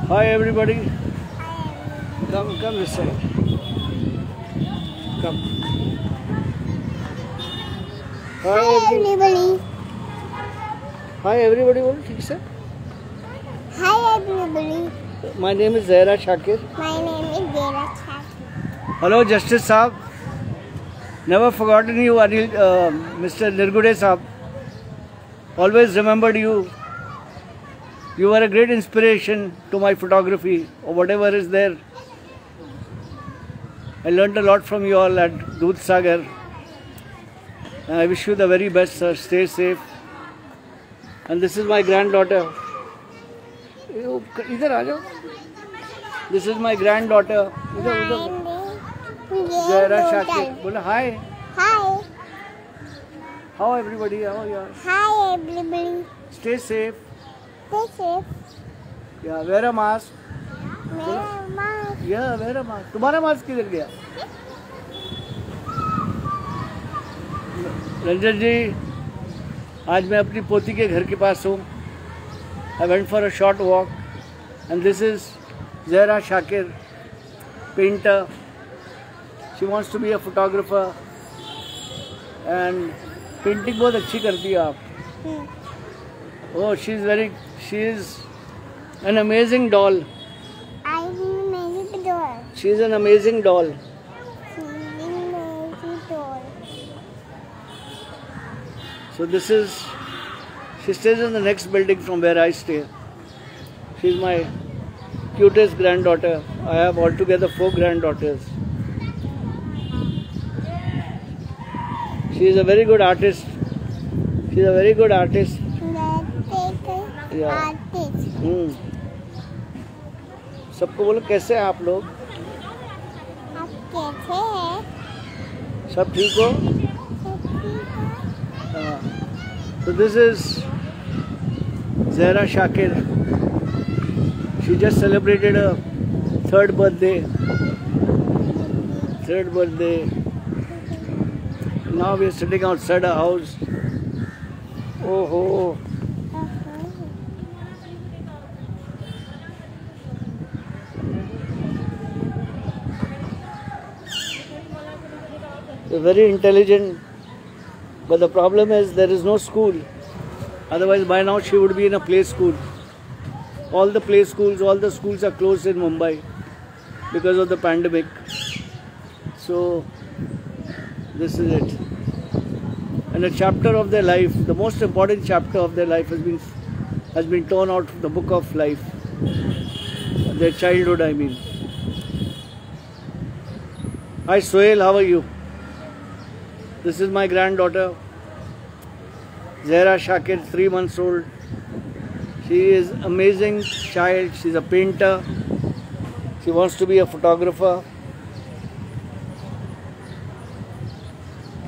Hi everybody. Come this side. Come. Hi everybody. Hi everybody. What did you say? Hi everybody. My name is Zahira Shakir. My name is Zahira Shakir. Hello Justice Saab. Never forgotten you, Mr. Nirgude Saab. Always remembered you. You were a great inspiration to my photography or whatever is there. I learned a lot from you all at Dudhsagar. And I wish you the very best, sir. Stay safe. And this is my granddaughter. Idhar aa jao. This is my granddaughter. Zahira Shakir. Bola hi. Hi. How everybody? How are you? Hi everybody. Stay safe. Stay safe. Yeah, wear a mask. मेरा mask. Yeah, wear a mask. तुम्हारा mask किधर गया? रंजन जी, आज मैं अपनी पोती के घर के पास हूँ. I went for a short walk, and this is Zahira Shakir, painter. She wants to be a photographer, and painting बहुत अच्छी करती है आप. Oh, she is an amazing doll. I'm an amazing doll. She is an amazing doll. She's an amazing doll. So she stays in the next building from where I stay. She is my cutest granddaughter. I have altogether 4 granddaughters. She is a very good artist. She is a very good artist. Yeah. Artist. सबको बोलो कैसे हैं आप लोग? आप कैसे हैं? सब ठीक हो? So this is Zahira Shakir. She just celebrated her third birthday. Now we are sitting outside her house. Oh. Very intelligent, but the problem is there is no school. Otherwise by now she would be in a play school. All the play schools, all the schools are closed in Mumbai because of the pandemic. So this is it. And a chapter of their life, the most important chapter of their life has been torn out of the book of life. Their childhood, I mean. Hi Sohail, how are you? This is my granddaughter, Zahira Shakir, 3 months old. She is an amazing child. She's a painter. She wants to be a photographer.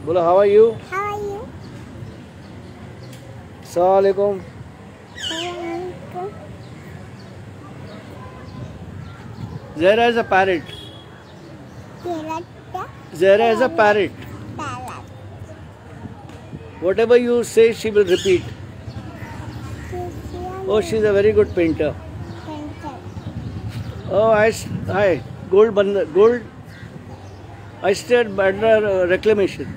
Bola, how are you? How are you? Assalamualaikum. Zahira is a parrot. Zahira is a parrot. Whatever you say, she will repeat. Oh, she's a very good painter. Oh, hi. Gold. I stay at Bandra Reclamation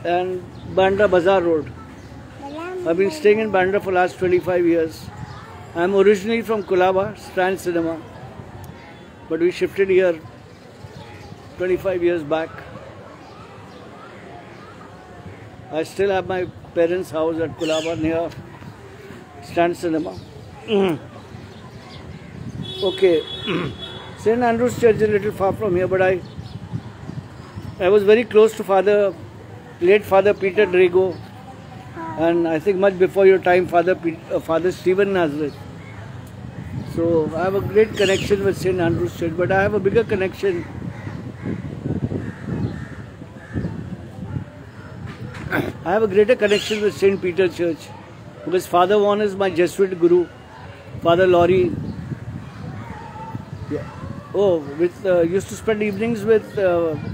and Bandra Bazaar Road. I've been staying in Bandra for the last 25 years. I'm originally from Kulaba, Strand Cinema. But we shifted here 25 years back. I still have my parents' house at Kulaba near Strand Cinema. Okay. St. Andrew's Church is a little far from here, but I was very close to late Father Peter Drago, and I think much before your time, Father Stephen Nazareth. So I have a great connection with St. Andrew's Church, but I have a bigger connection. I have a greater connection with St. Peter Church because Father Vaughan is my Jesuit guru. Father Laurie. Yeah. Oh, used to spend evenings with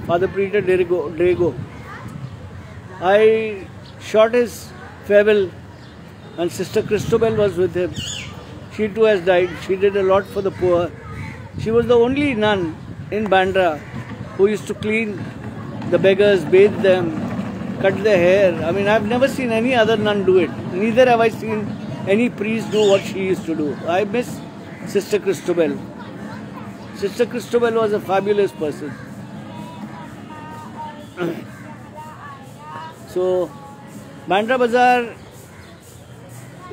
Father Peter Drago. I shot his farewell, and Sister Christabel was with him. She too has died. She did a lot for the poor. She was the only nun in Bandra who used to clean the beggars, bathe them, cut their hair. I mean, I've never seen any other nun do it. Neither have I seen any priest do what she used to do. I miss Sister Christabel. Sister Christabel was a fabulous person. So, Bandra Bazaar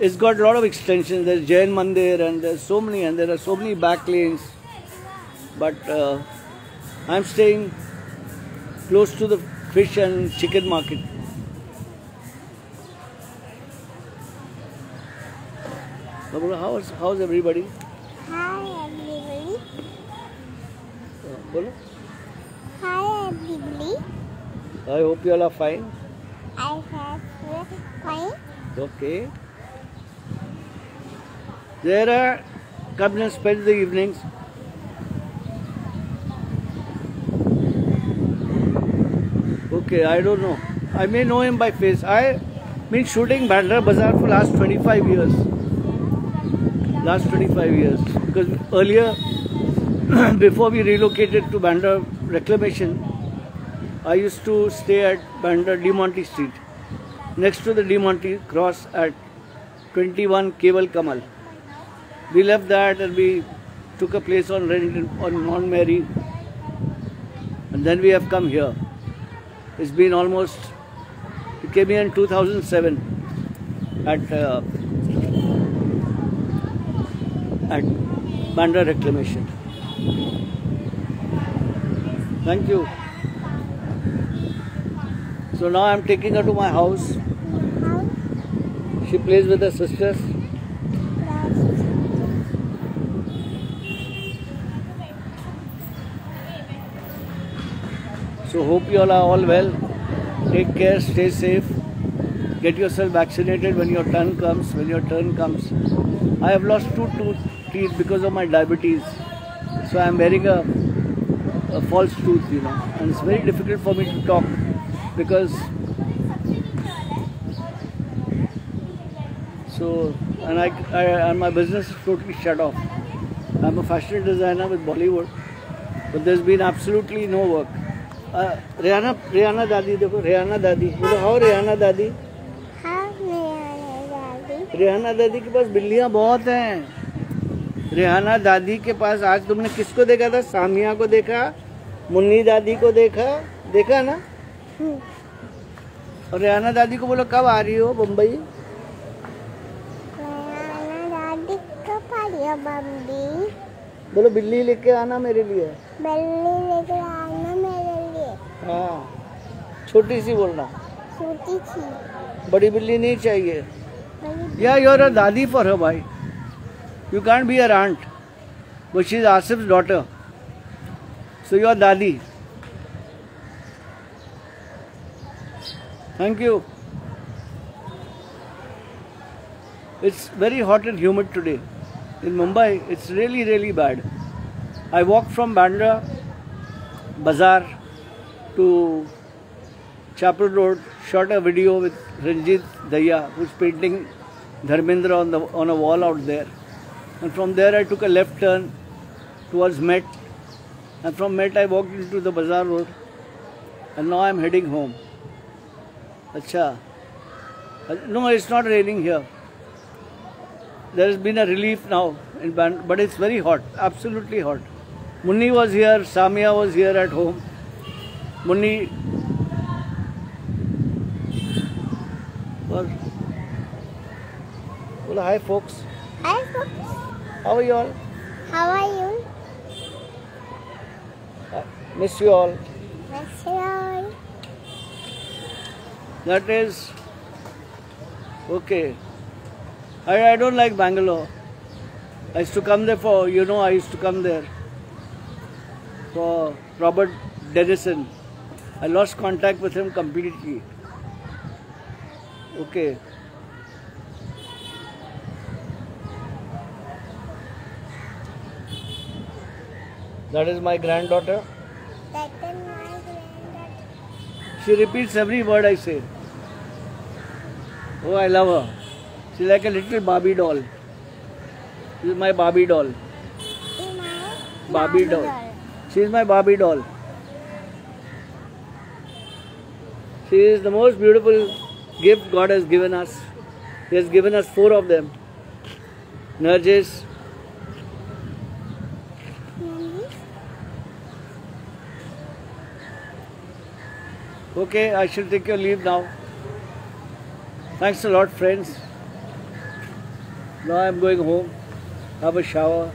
has got a lot of extensions. There's Jain Mandir and there's so many, and there are so many back lanes. But I'm staying close to the fish and chicken market. How's everybody? Hi everybody. Bolo? Hi everybody. I hope you all are fine. I have fine. Okay. There comes and spends the evenings. Okay, I don't know. I may know him by face. I've been shooting Bandra Bazaar for last 25 years. Last 25 years. Because earlier, before we relocated to Bandra Reclamation, I used to stay at Bandra De Monte Street, next to the De Monte cross at 21 Keval Kamal. We left that and we took a place on rent on Mount Mary, and then we have come here. It's been almost, we came here in 2007 at Bandra Reclamation. Thank you. So now I'm taking her to my house. She plays with her sisters. So hope you all are all well. Take care, stay safe. Get yourself vaccinated when your turn comes. I have lost 2 teeth because of my diabetes. So I am wearing a false tooth, and it's very difficult for me to talk because and my business is totally shut off. I'm a fashion designer with Bollywood, but there's been absolutely no work. Rihanna Dadi, देखो Rihanna Dadi, बोलो how Rihanna Dadi? How Rihanna Dadi? Rihanna Dadi के पास बिल्लियाँ बहुत हैं. Rihanna Dadi के पास आज तुमने किसको देखा था? सामिया को देखा, मुन्नी दादी को देखा ना? और Rihanna Dadi को बोलो कब आ रही हो बम्बई? Rihanna Dadi कब आ रही हो बम्बई? बोलो बिल्ली लेके आना मेरे लिए. बिल्ली लेके आना मेरे लिए. हाँ, छोटी सी बोलना. छोटी सी. बड़ी बिल्ली नहीं चाहिए. Yeah, you're a dadi for her, bhai. You can't be her aunt, but she's Asif's daughter. So you're dadi. Thank you. It's very hot and humid today. In Mumbai, it's really, really bad. I walked from Bandra Bazaar to Chapel Road, shot a video with Ranjit Daya, who's painting Dharmendra on a wall out there. And from there I took a left turn towards Met. And from Met I walked into the Bazaar Road. And now I'm heading home. Acha. No, it's not raining here. There has been a relief now in Bandra, but it's very hot, absolutely hot. Munni was here, Samia was here at home. Munni. Well, hi folks. Hi folks. How are you all? How are you? Miss you all. Miss you all. That is okay. I don't like Bangalore. I used to come there for, I used to come there for Robert Dennison. I lost contact with him completely. Okay. That is my granddaughter. That is my granddaughter. She repeats every word I say. Oh, I love her. She's like a little Barbie doll. She's my Barbie doll. Is my Barbie doll. She's my Barbie doll. She is the most beautiful gift God has given us. He has given us 4 of them. Nargis. Okay, I shall take your leave now. Thanks a lot, friends. Now I'm going home, have a shower.